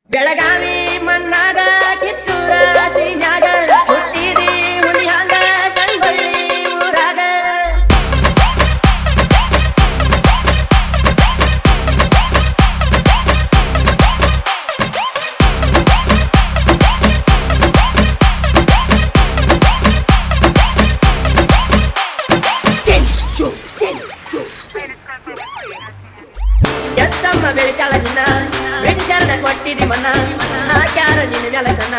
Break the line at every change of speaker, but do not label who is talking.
ಬೆಳಗಾವಿ ಮಣ್ಣಾಗ ಕಿತ್ತೂರ ಸೀನ್ಯಾಗ ಹುಟ್ಟಿದಿ ಹುಲಿಹಾಂಗ ಸಂಗೊಳ್ಳಿ ಊರಾಗ ಎತ್ತಮ್ಮ ಬೆಳೆಸಾಳ ನಿನ್ನ ಬೆಳೆಸಾಳ ಕೊಟ್ಟಿದಿ ಮನ್ನ ಹಾಕ್ಯಾರ ನಿನ್ನ ನೆಲಕನ